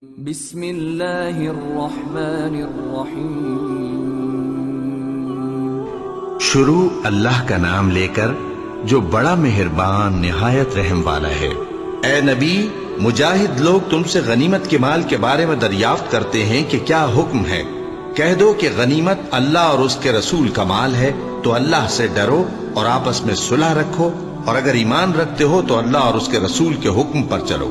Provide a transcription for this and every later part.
بسم اللہ الرحمن الرحیم۔ شروع اللہ کا نام لے کر جو بڑا مہربان نہایت رحم والا ہے۔ اے نبی، مجاہد لوگ تم سے غنیمت کے مال کے بارے میں دریافت کرتے ہیں کہ کیا حکم ہے۔ کہہ دو کہ غنیمت اللہ اور اس کے رسول کا مال ہے، تو اللہ سے ڈرو اور آپس میں صلح رکھو، اور اگر ایمان رکھتے ہو تو اللہ اور اس کے رسول کے حکم پر چلو۔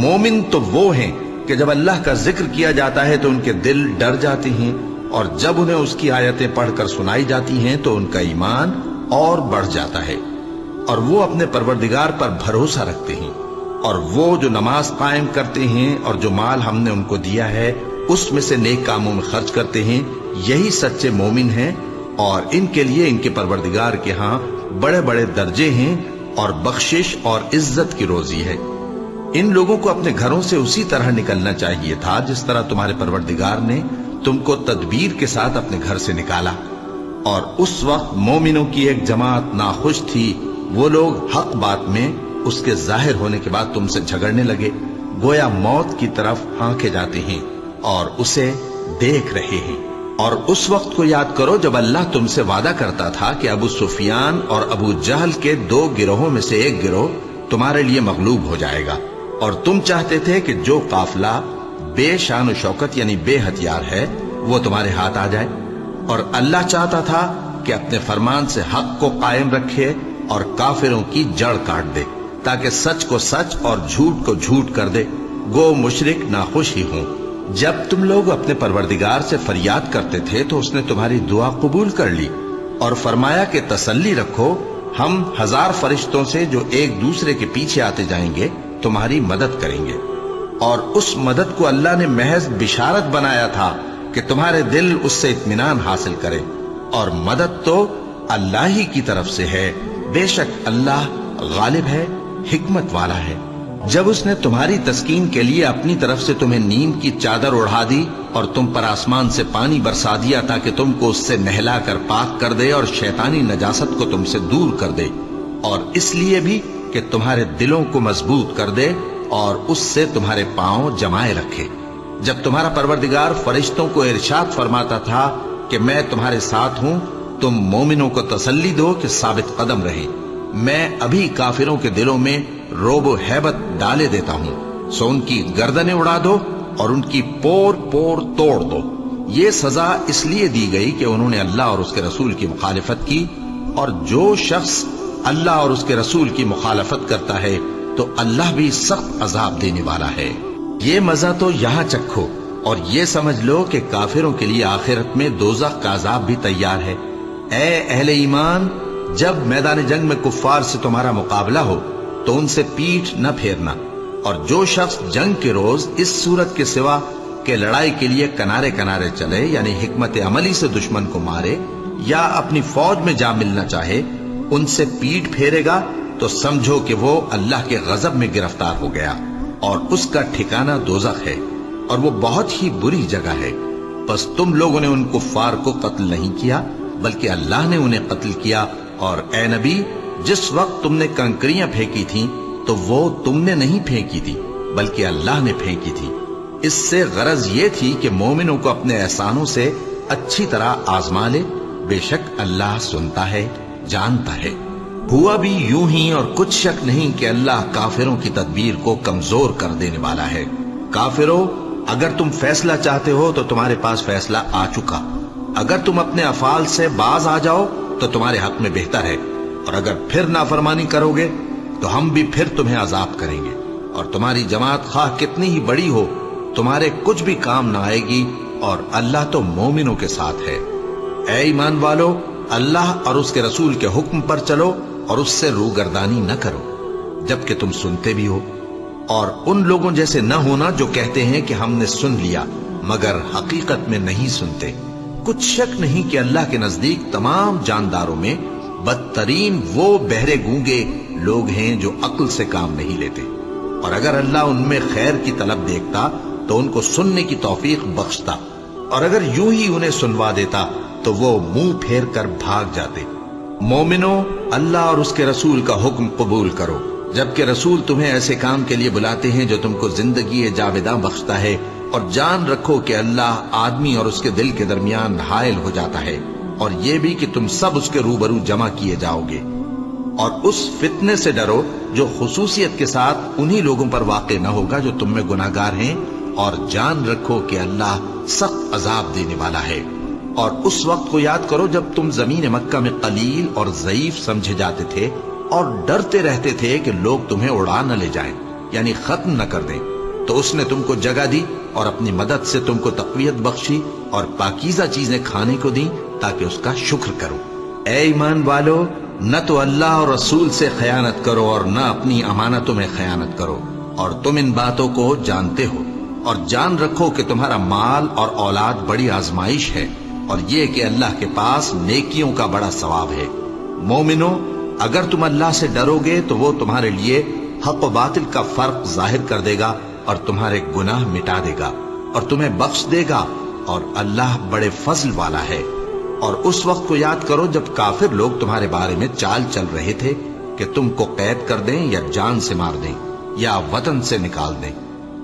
مومن تو وہ ہیں کہ جب اللہ کا ذکر کیا جاتا ہے تو ان کے دل ڈر جاتے ہیں، اور جب انہیں اس کی آیتیں پڑھ کر سنائی جاتی ہیں تو ان کا ایمان اور بڑھ جاتا ہے، اور وہ اپنے پروردگار پر بھروسہ رکھتے ہیں، اور وہ جو نماز قائم کرتے ہیں اور جو مال ہم نے ان کو دیا ہے اس میں سے نیک کاموں میں خرچ کرتے ہیں، یہی سچے مومن ہیں، اور ان کے لیے ان کے پروردگار کے ہاں بڑے بڑے درجے ہیں اور بخشش اور عزت کی روزی ہے۔ ان لوگوں کو اپنے گھروں سے اسی طرح نکلنا چاہیے تھا جس طرح تمہارے پروردگار نے تم کو تدبیر کے ساتھ اپنے گھر سے نکالا، اور اس وقت مومنوں کی ایک جماعت ناخوش تھی۔ وہ لوگ حق بات میں اس کے ظاہر ہونے کے بعد تم سے جھگڑنے لگے، گویا موت کی طرف ہانکے جاتے ہیں اور اسے دیکھ رہے ہیں۔ اور اس وقت کو یاد کرو جب اللہ تم سے وعدہ کرتا تھا کہ ابو سفیان اور ابو جہل کے دو گروہوں میں سے ایک گروہ تمہارے لیے مغلوب ہو جائے گا، اور تم چاہتے تھے کہ جو قافلہ بے شان و شوکت یعنی بے ہتھیار ہے وہ تمہارے ہاتھ آ جائے، اور اللہ چاہتا تھا کہ اپنے فرمان سے حق کو قائم رکھے اور کافروں کی جڑ کاٹ دے، تاکہ سچ کو سچ اور جھوٹ کو جھوٹ کر دے، گو مشرک ناخوش ہی ہوں۔ جب تم لوگ اپنے پروردگار سے فریاد کرتے تھے تو اس نے تمہاری دعا قبول کر لی، اور فرمایا کہ تسلی رکھو، ہم 1000 فرشتوں سے جو ایک دوسرے کے پیچھے آتے جائیں گے تمہاری مدد کریں گے۔ اور اس مدد کو اللہ نے محض بشارت بنایا تھا کہ تمہارے دل اس سے اطمینان حاصل کرے، اور مدد تو اللہ ہی کی طرف سے ہے، بے شک اللہ غالب ہے، حکمت والا ہے۔ جب اس نے تمہاری تسکین کے لیے اپنی طرف سے تمہیں نیند کی چادر اڑھا دی اور تم پر آسمان سے پانی برسا دیا تاکہ تم کو اس سے نہلا کر پاک کر دے اور شیطانی نجاست کو تم سے دور کر دے، اور اس لیے بھی کہ تمہارے دلوں کو مضبوط کر دے اور اس سے تمہارے پاؤں جمائے رکھے۔ جب تمہارا پروردگار فرشتوں کو ارشاد فرماتا تھا کہ میں تمہارے ساتھ ہوں، تم مومنوں کو تسلی دو کہ ثابت قدم رہیں، میں ابھی کافروں کے دلوں میں روب و ہیبت ڈالے دیتا ہوں، سو ان کی گردنیں اڑا دو اور ان کی پور پور توڑ دو۔ یہ سزا اس لیے دی گئی کہ انہوں نے اللہ اور اس کے رسول کی مخالفت کی، اور جو شخص اللہ اور اس کے رسول کی مخالفت کرتا ہے تو اللہ بھی سخت عذاب دینے والا ہے۔ یہ مزہ تو یہاں چکھو، اور یہ سمجھ لو کہ کافروں کے لیے آخرت میں دوزخ کا عذاب بھی تیار ہے۔ اے اہل ایمان، جب میدان جنگ میں کفار سے تمہارا مقابلہ ہو تو ان سے پیٹھ نہ پھیرنا، اور جو شخص جنگ کے روز اس صورت کے سوا کہ لڑائی کے لیے کنارے کنارے چلے یعنی حکمت عملی سے دشمن کو مارے یا اپنی فوج میں جا ملنا چاہے، ان سے پیٹ پھیرے گا تو سمجھو کہ وہ اللہ کے غضب میں گرفتار ہو گیا، اور اس کا ٹھکانہ دوزخ ہے، اور وہ بہت ہی بری جگہ ہے۔ پس تم لوگوں نے ان کفار کو قتل نہیں کیا بلکہ اللہ نے انہیں قتل کیا، اور اے نبی، جس وقت تم نے کنکریاں پھینکی تھیں تو وہ تم نے نہیں پھینکی تھی بلکہ اللہ نے پھینکی تھی۔ اس سے غرض یہ تھی کہ مومنوں کو اپنے احسانوں سے اچھی طرح آزما لے، بے شک اللہ سنتا ہے، جانتا ہے۔ ہوا بھی یوں ہی، اور کچھ شک نہیں کہ اللہ کافروں کی تدبیر کو کمزور کر دینے والا ہے۔ کافروں، اگر تم فیصلہ چاہتے ہو تو تمہارے پاس فیصلہ آ چکا، اگر تم اپنے افعال سے باز آ جاؤ تو تمہارے حق میں بہتر ہے، اور اگر پھر نافرمانی کرو گے تو ہم بھی پھر تمہیں عذاب کریں گے، اور تمہاری جماعت خواہ کتنی ہی بڑی ہو تمہارے کچھ بھی کام نہ آئے گی، اور اللہ تو مومنوں کے ساتھ ہے۔ اے ایمان والو، اللہ اور اس کے رسول کے حکم پر چلو اور اس سے روگردانی نہ کرو جبکہ تم سنتے بھی ہو، اور ان لوگوں جیسے نہ ہونا جو کہتے ہیں کہ ہم نے سن لیا مگر حقیقت میں نہیں سنتے۔ کچھ شک نہیں کہ اللہ کے نزدیک تمام جانداروں میں بدترین وہ بہرے گونگے لوگ ہیں جو عقل سے کام نہیں لیتے، اور اگر اللہ ان میں خیر کی طلب دیکھتا تو ان کو سننے کی توفیق بخشتا، اور اگر یوں ہی انہیں سنوا دیتا تو وہ منہ پھیر کر بھاگ جاتے۔ مومنوں، اللہ اور اس کے رسول کا حکم قبول کرو، جبکہ رسول تمہیں ایسے کام کے لیے بلاتے ہیں جو تم کو زندگی جاوداں بخشتا ہے، اور جان رکھو کہ اللہ آدمی اور اس کے دل کے درمیان حائل ہو جاتا ہے، اور یہ بھی کہ تم سب اس کے روبرو جمع کیے جاؤ گے۔ اور اس فتنے سے ڈرو جو خصوصیت کے ساتھ انہی لوگوں پر واقع نہ ہوگا جو تم میں گناہگار ہیں، اور جان رکھو کہ اللہ سخت عذاب دینے والا ہے۔ اور اس وقت کو یاد کرو جب تم زمین مکہ میں قلیل اور ضعیف سمجھے جاتے تھے اور ڈرتے رہتے تھے کہ لوگ تمہیں اڑا نہ لے جائیں، یعنی ختم نہ کر دیں، تو اس نے تم کو جگہ دی اور اپنی مدد سے تم کو تقویت بخشی اور پاکیزہ چیزیں کھانے کو دیں تاکہ اس کا شکر کرو۔ اے ایمان والو، نہ تو اللہ اور رسول سے خیانت کرو اور نہ اپنی امانتوں میں خیانت کرو، اور تم ان باتوں کو جانتے ہو، اور جان رکھو کہ تمہارا مال اور اولاد بڑی آزمائش ہے، اور یہ کہ اللہ کے پاس نیکیوں کا بڑا ثواب ہے۔ مومنو، اگر تم اللہ سے ڈرو گے تو وہ تمہارے لیے حق و باطل کا فرق ظاہر کر دے گا اور تمہارے گناہ مٹا دے گا اور تمہیں بخش دے گا، اور اللہ بڑے فضل والا ہے۔ اور اس وقت کو یاد کرو جب کافر لوگ تمہارے بارے میں چال چل رہے تھے کہ تم کو قید کر دیں یا جان سے مار دیں یا وطن سے نکال دیں،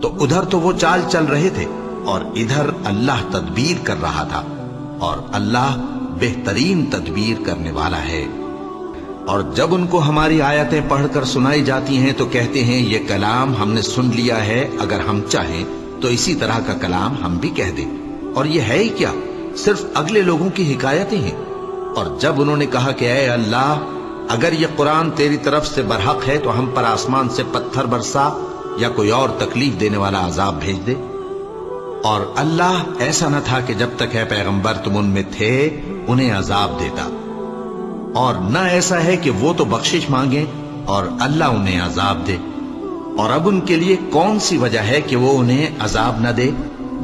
تو ادھر تو وہ چال چل رہے تھے اور ادھر اللہ تدبیر کر رہا تھا، اور اللہ بہترین تدبیر کرنے والا ہے۔ اور جب ان کو ہماری آیتیں پڑھ کر سنائی جاتی ہیں تو کہتے ہیں یہ کلام ہم نے سن لیا ہے، اگر ہم چاہیں تو اسی طرح کا کلام ہم بھی کہہ دیں، اور یہ ہے ہی کیا، صرف اگلے لوگوں کی حکایتیں ہیں۔ اور جب انہوں نے کہا کہ اے اللہ، اگر یہ قرآن تیری طرف سے برحق ہے تو ہم پر آسمان سے پتھر برسا یا کوئی اور تکلیف دینے والا عذاب بھیج دے۔ اور اللہ ایسا نہ تھا کہ جب تک ہے پیغمبر تم ان میں تھے انہیں عذاب دیتا، اور نہ ایسا ہے کہ وہ تو بخشش مانگیں اور اللہ انہیں عذاب دے۔ اور اب ان کے لیے کون سی وجہ ہے کہ وہ انہیں عذاب نہ دے،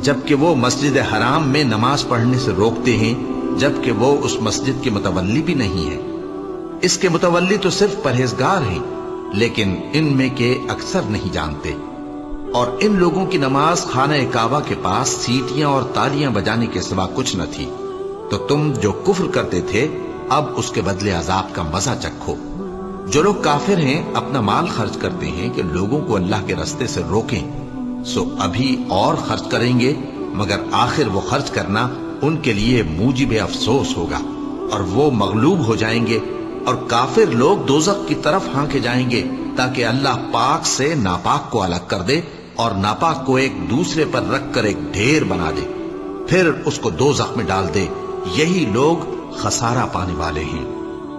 جبکہ وہ مسجد حرام میں نماز پڑھنے سے روکتے ہیں، جبکہ وہ اس مسجد کے متولی بھی نہیں ہے۔ اس کے متولی تو صرف پرہیزگار ہیں، لیکن ان میں کے اکثر نہیں جانتے۔ اور ان لوگوں کی نماز خانہ کعبہ کے پاس سیٹیاں اور تالیاں بجانے کے سوا کچھ نہ تھی، تو تم جو کفر کرتے تھے اب اس کے بدلے عذاب کا مزہ چکھو۔ جو لوگ کافر ہیں اپنا مال خرچ کرتے ہیں کہ لوگوں کو اللہ کے راستے سے روکیں، سو ابھی اور خرچ کریں گے، مگر آخر وہ خرچ کرنا ان کے لیے موجب افسوس ہوگا، اور وہ مغلوب ہو جائیں گے، اور کافر لوگ دوزخ کی طرف ہانکے جائیں گے تاکہ اللہ پاک سے ناپاک کو الگ کر دے اور ناپاک کو ایک دوسرے پر رکھ کر ایک ڈھیر بنا دے، پھر اس کو دوزخ میں ڈال دے۔ یہی لوگ خسارہ پانے والے ہیں۔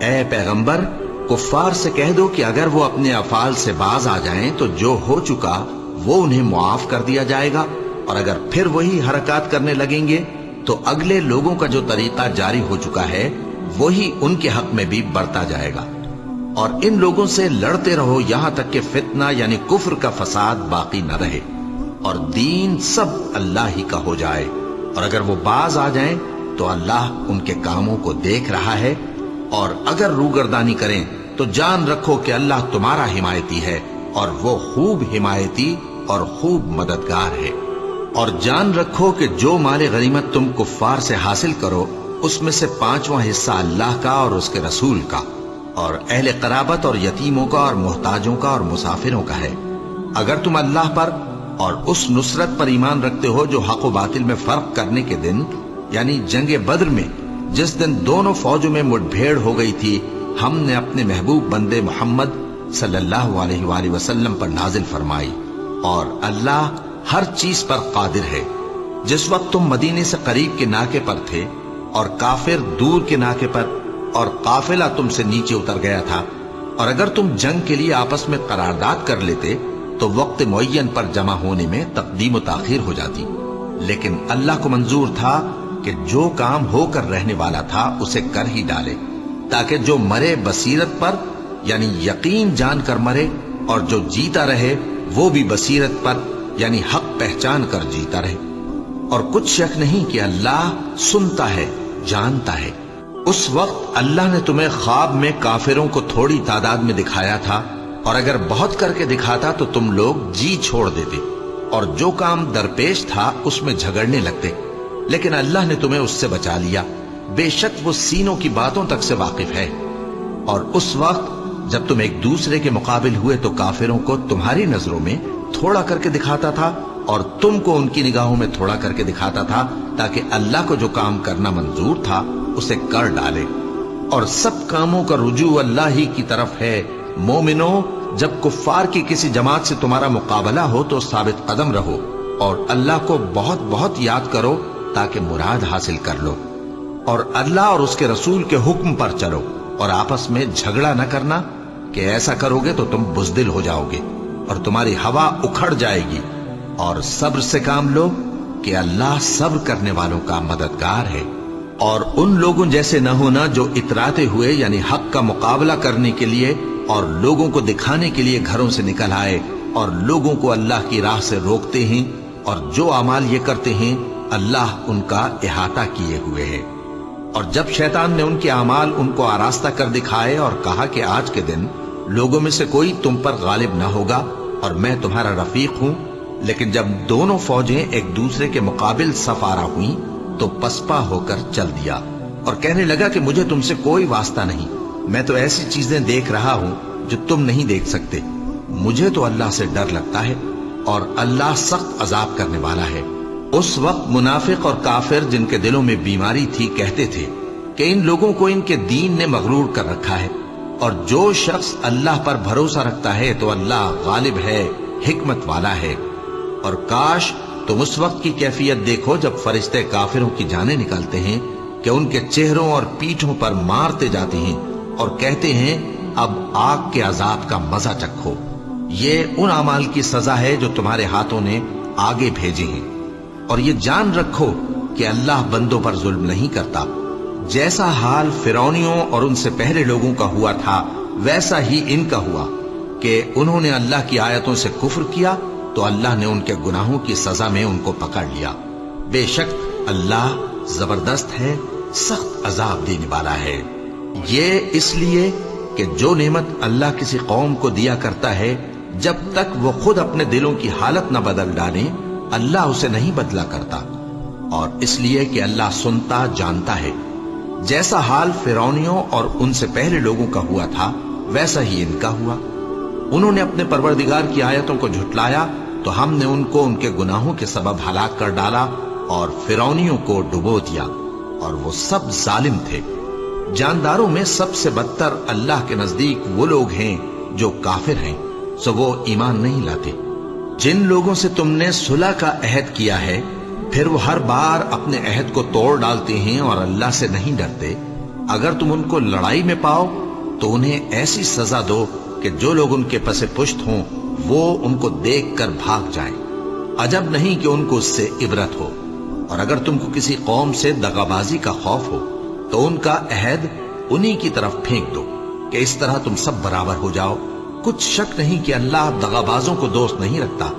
اے پیغمبر، کفار سے کہہ دو کہ اگر وہ اپنے افعال سے باز آ جائیں تو جو ہو چکا وہ انہیں معاف کر دیا جائے گا، اور اگر پھر وہی حرکات کرنے لگیں گے تو اگلے لوگوں کا جو طریقہ جاری ہو چکا ہے وہی ان کے حق میں بھی برتا جائے گا۔ اور ان لوگوں سے لڑتے رہو یہاں تک کہ فتنہ یعنی کفر کا فساد باقی نہ رہے اور دین سب اللہ ہی کا ہو جائے، اور اگر وہ باز آ جائیں تو اللہ ان کے کاموں کو دیکھ رہا ہے، اور اگر روگردانی کریں تو جان رکھو کہ اللہ تمہارا حمایتی ہے، اور وہ خوب حمایتی اور خوب مددگار ہے۔ اور جان رکھو کہ جو مال غنیمت تم کفار سے حاصل کرو اس میں سے 5واں حصہ اللہ کا اور اس کے رسول کا، اور اہل قرابت اور یتیموں کا اور محتاجوں کا اور مسافروں کا ہے۔ اگر تم اللہ پر اور اس نصرت پر ایمان رکھتے ہو جو حق و باطل میں فرق کرنے کے دن یعنی جنگ بدر میں جس دن دونوں فوجوں میں مٹ بھیڑ ہو گئی تھی، ہم نے اپنے محبوب بندے محمد صلی اللہ علیہ وآلہ وسلم پر نازل فرمائی، اور اللہ ہر چیز پر قادر ہے۔ جس وقت تم مدینے سے قریب کے ناکے پر تھے اور کافر دور کے ناکے پر، اور قافلہ تم سے نیچے اتر گیا تھا، اور اگر تم جنگ کے لیے آپس میں قرارداد کر لیتے تو وقت معین پر جمع ہونے میں تقدیم و تاخیر ہو جاتی، لیکن اللہ کو منظور تھا کہ جو کام ہو کر رہنے والا تھا اسے کر ہی ڈالے، تاکہ جو مرے بصیرت پر یعنی یقین جان کر مرے، اور جو جیتا رہے وہ بھی بصیرت پر یعنی حق پہچان کر جیتا رہے۔ اور کچھ شک نہیں کہ اللہ سنتا ہے، جانتا ہے۔ اس وقت اللہ نے تمہیں خواب میں کافروں کو تھوڑی تعداد میں دکھایا تھا، اور اگر بہت کر کے دکھاتا تو تم لوگ جی چھوڑ دیتے، اور جو کام درپیش تھا اس میں جھگڑنے لگتے، لیکن اللہ نے تمہیں اس سے بچا لیا، بے شک وہ سینوں کی باتوں تک سے واقف ہے۔ اور اس وقت جب تم ایک دوسرے کے مقابل ہوئے تو کافروں کو تمہاری نظروں میں تھوڑا کر کے دکھاتا تھا اور تم کو ان کی نگاہوں میں تھوڑا کر کے دکھاتا تھا، تاکہ اللہ کو جو کام کرنا منظور تھا اسے کر ڈالے، اور سب کاموں کا رجوع اللہ ہی کی طرف ہے۔ مومنو، جب کفار کی کسی جماعت سے تمہارا مقابلہ ہو تو ثابت قدم رہو اور اللہ کو بہت بہت یاد کرو تاکہ مراد حاصل کر لو، اور اللہ اور اس کے رسول کے حکم پر چلو، اور آپس میں جھگڑا نہ کرنا کہ ایسا کرو گے تو تم بزدل ہو جاؤ گے اور تمہاری ہوا اکھڑ جائے گی، اور صبر سے کام لو کہ اللہ صبر کرنے والوں کا مددگار ہے۔ اور ان لوگوں جیسے نہ ہونا جو اتراتے ہوئے یعنی حق کا مقابلہ کرنے کے لیے اور لوگوں کو دکھانے کے لیے گھروں سے نکل آئے اور لوگوں کو اللہ کی راہ سے روکتے ہیں، اور جو اعمال یہ کرتے ہیں اللہ ان کا احاطہ کیے ہوئے ہے۔ اور جب شیطان نے ان کے اعمال ان کو آراستہ کر دکھائے اور کہا کہ آج کے دن لوگوں میں سے کوئی تم پر غالب نہ ہوگا اور میں تمہارا رفیق ہوں، لیکن جب دونوں فوجیں ایک دوسرے کے مقابل صف آرا ہوئیں تو پسپا ہو کر چل دیا اور کہنے لگا کہ مجھے تم سے کوئی واسطہ نہیں، میں تو ایسی چیزیں دیکھ رہا ہوں جو تم نہیں دیکھ سکتے، مجھے تو اللہ سے ڈر لگتا ہے اور اللہ سخت عذاب کرنے والا ہے۔ اس وقت منافق اور کافر جن کے دلوں میں بیماری تھی کہتے تھے کہ ان لوگوں کو ان کے دین نے مغرور کر رکھا ہے، اور جو شخص اللہ پر بھروسہ رکھتا ہے تو اللہ غالب ہے، حکمت والا ہے۔ اور کاش تم اس وقت کی کیفیت دیکھو جب فرشتے کافروں کی جانیں نکالتے ہیں کہ ان کے چہروں اور پیٹھوں پر مارتے جاتے ہیں اور کہتے ہیں اب آگ کے عذاب کا مزہ چکھو، یہ ان اعمال کی سزا ہے جو تمہارے ہاتھوں نے آگے بھیجے ہیں، اور یہ جان رکھو کہ اللہ بندوں پر ظلم نہیں کرتا۔ جیسا حال فرعونیوں اور ان سے پہلے لوگوں کا ہوا تھا ویسا ہی ان کا ہوا کہ انہوں نے اللہ کی آیتوں سے کفر کیا تو اللہ نے ان کے گناہوں کی سزا میں ان کو پکڑ لیا۔ بے شک اللہ زبردست ہے، سخت عذاب دینے والا ہے۔ یہ اس لیے کہ جو نعمت اللہ کسی قوم کو دیا کرتا ہے جب تک وہ خود اپنے دلوں کی حالت نہ بدل ڈالے اللہ اسے نہیں بدلا کرتا، اور اس لیے کہ اللہ سنتا جانتا ہے۔ جیسا حال فرعونیوں اور ان سے پہلے لوگوں کا ہوا تھا ویسا ہی ان کا ہوا۔ انہوں نے اپنے پروردگار کی آیتوں کو جھٹلایا تو ہم نے ان کو ان کے گناہوں کے سبب ہلاک کر ڈالا اور فرعونیوں کو ڈبو دیا، اور وہ سب ظالم تھے۔ جانداروں میں سب سے بدتر اللہ کے نزدیک وہ لوگ ہیں جو کافر ہیں، سو وہ ایمان نہیں لاتے۔ جن لوگوں سے تم نے صلح کا عہد کیا ہے پھر وہ ہر بار اپنے عہد کو توڑ ڈالتے ہیں اور اللہ سے نہیں ڈرتے، اگر تم ان کو لڑائی میں پاؤ تو انہیں ایسی سزا دو کہ جو لوگ ان کے پس پشت ہوں وہ ان کو دیکھ کر بھاگ جائیں، عجب نہیں کہ ان کو اس سے عبرت ہو۔ اور اگر تم کو کسی قوم سے دغابازی کا خوف ہو تو ان کا عہد انہی کی طرف پھینک دو کہ اس طرح تم سب برابر ہو جاؤ۔ کچھ شک نہیں کہ اللہ دغابازوں کو دوست نہیں رکھتا،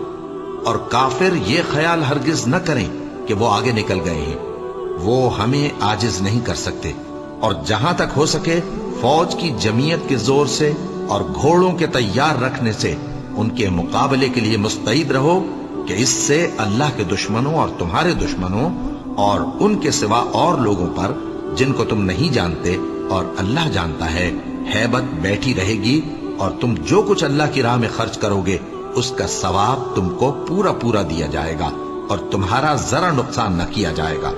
اور کافر یہ خیال ہرگز نہ کریں کہ وہ آگے نکل گئے ہیں، وہ ہمیں عاجز نہیں کر سکتے۔ اور جہاں تک ہو سکے فوج کی جمعیت کے زور سے اور گھوڑوں کے تیار رکھنے سے ان کے مقابلے کے لیے مستعد رہو کہ اس سے اللہ کے دشمنوں اور تمہارے دشمنوں اور ان کے سوا اور لوگوں پر جن کو تم نہیں جانتے اور اللہ جانتا ہے ہیبت بیٹھی رہے گی، اور تم جو کچھ اللہ کی راہ میں خرچ کرو گے اس کا ثواب تم کو پورا پورا دیا جائے گا اور تمہارا ذرا نقصان نہ کیا جائے گا۔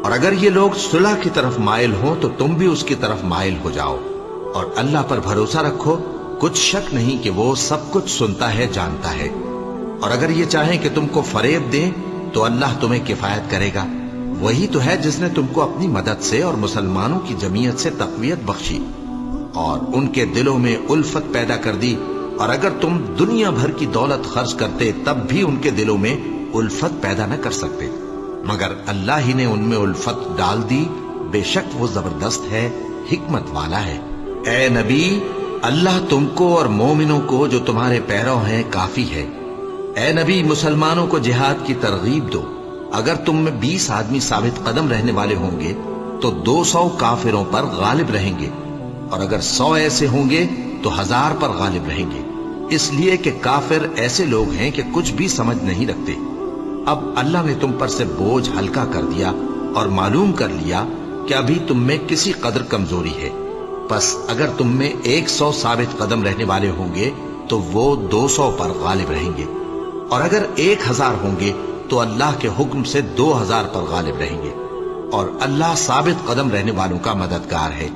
اور اگر یہ لوگ صلح کی طرف مائل ہوں تو تم بھی اس کی طرف مائل ہو جاؤ، اور اللہ پر بھروسہ رکھو، کچھ شک نہیں کہ وہ سب کچھ سنتا ہے جانتا ہے۔ اور اگر یہ چاہیں کہ تم کو فریب دیں تو اللہ تمہیں کفایت کرے گا، وہی تو ہے جس نے تم کو اپنی مدد سے اور مسلمانوں کی جمعیت سے تقویت بخشی اور ان کے دلوں میں الفت پیدا کر دی، اور اگر تم دنیا بھر کی دولت خرچ کرتے تب بھی ان کے دلوں میں الفت پیدا نہ کر سکتے، مگر اللہ ہی نے ان میں الفت ڈال دی، بے شک وہ زبردست ہے، حکمت والا ہے۔ اے نبی، اللہ تم کو اور مومنوں کو جو تمہارے پیرو ہیں کافی ہے۔ اے نبی، مسلمانوں کو جہاد کی ترغیب دو۔ اگر تم میں 20 آدمی ثابت قدم رہنے والے ہوں گے تو 200 کافروں پر غالب رہیں گے، اور اگر 100 ایسے ہوں گے تو 1000 پر غالب رہیں گے، اس لیے کہ کافر ایسے لوگ ہیں کہ کچھ بھی سمجھ نہیں رکھتے۔ اب اللہ نے تم پر سے بوجھ ہلکا کر دیا اور معلوم کر لیا کہ ابھی تم میں کسی قدر کمزوری ہے، پس اگر تم میں 100 ثابت قدم رہنے والے ہوں گے تو وہ 200 پر غالب رہیں گے، اور اگر 1000 ہوں گے تو اللہ کے حکم سے 2000 پر غالب رہیں گے، اور اللہ ثابت قدم رہنے والوں کا مددگار ہے۔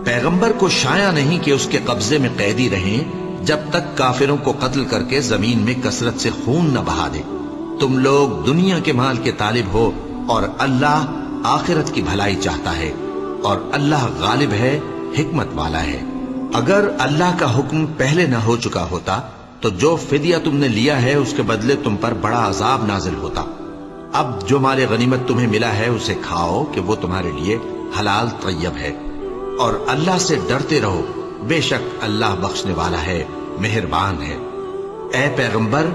پیغمبر کو شایع نہیں کہ اس کے قبضے میں قیدی رہیں جب تک کافروں کو قتل کر کے زمین میں کثرت سے خون نہ بہا دے۔ تم لوگ دنیا کے مال کے طالب ہو اور اللہ آخرت کی بھلائی چاہتا ہے، اور اللہ غالب ہے، حکمت والا ہے۔ اگر اللہ کا حکم پہلے نہ ہو چکا ہوتا تو جو فدیہ تم نے لیا ہے اس کے بدلے تم پر بڑا عذاب نازل ہوتا۔ اب جو مال غنیمت تمہیں ملا ہے اسے کھاؤ کہ وہ تمہارے لیے حلال طیب ہے، اور اللہ سے ڈرتے رہو، بے شک اللہ بخشنے والا ہے، مہربان ہے۔ اے پیغمبر،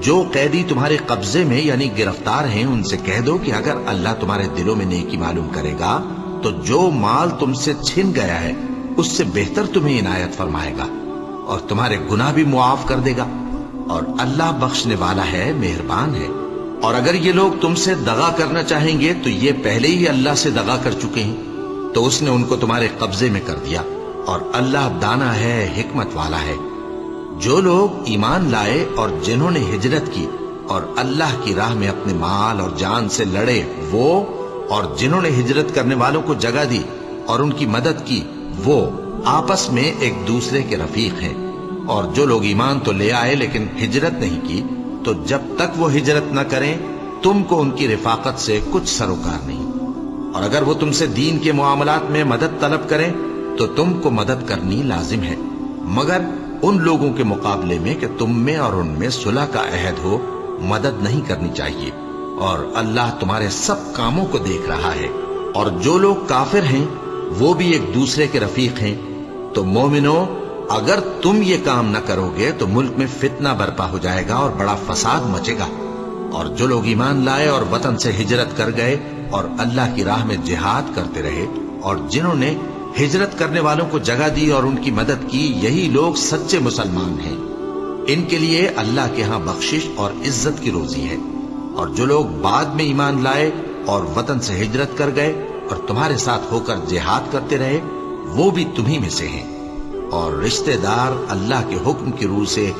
جو قیدی تمہارے قبضے میں یعنی گرفتار ہیں ان سے کہہ دو کہ اگر اللہ تمہارے دلوں میں نیکی معلوم کرے گا تو جو مال تم سے چھن گیا ہے اس سے بہتر تمہیں عنایت فرمائے گا، اور تمہارے گناہ بھی معاف کر دے گا، اور اللہ بخشنے والا ہے، مہربان ہے۔ اور اگر یہ لوگ تم سے دغا کرنا چاہیں گے تو یہ پہلے ہی اللہ سے دغا کر چکے ہیں، تو اس نے ان کو تمہارے قبضے میں کر دیا، اور اللہ دانا ہے، حکمت والا ہے۔ جو لوگ ایمان لائے اور جنہوں نے ہجرت کی اور اللہ کی راہ میں اپنے مال اور جان سے لڑے، وہ اور جنہوں نے ہجرت کرنے والوں کو جگہ دی اور ان کی مدد کی، وہ آپس میں ایک دوسرے کے رفیق ہیں۔ اور جو لوگ ایمان تو لے آئے لیکن ہجرت نہیں کی، تو جب تک وہ ہجرت نہ کریں تم کو ان کی رفاقت سے کچھ سروکار نہیں، اور اگر وہ تم سے دین کے معاملات میں مدد طلب کریں تو تم کو مدد کرنی لازم ہے، مگر ان لوگوں کے مقابلے میں کہ تم میں اور ان میں صلح کا عہد ہو مدد نہیں کرنی چاہیے، اور اللہ تمہارے سب کاموں کو دیکھ رہا ہے۔ اور جو لوگ کافر ہیں وہ بھی ایک دوسرے کے رفیق ہیں۔ تو مومنو، اگر تم یہ کام نہ کرو گے تو ملک میں فتنہ برپا ہو جائے گا اور بڑا فساد مچے گا۔ اور جو لوگ ایمان لائے اور وطن سے ہجرت کر گئے اور اللہ کی راہ میں جہاد کرتے رہے، اور جنہوں نے ہجرت کرنے والوں کو جگہ دی اور ان کی مدد کی، یہی لوگ سچے مسلمان ہیں۔ ان کے لیے اللہ کے ہاں بخشش اور عزت کی روزی ہے۔ اور جو لوگ بعد میں ایمان لائے اور وطن سے ہجرت کر گئے اور تمہارے ساتھ ہو کر جہاد کرتے رہے، وہ بھی تمہیں میں سے ہیں، اور رشتہ دار اللہ کے حکم کی روح سے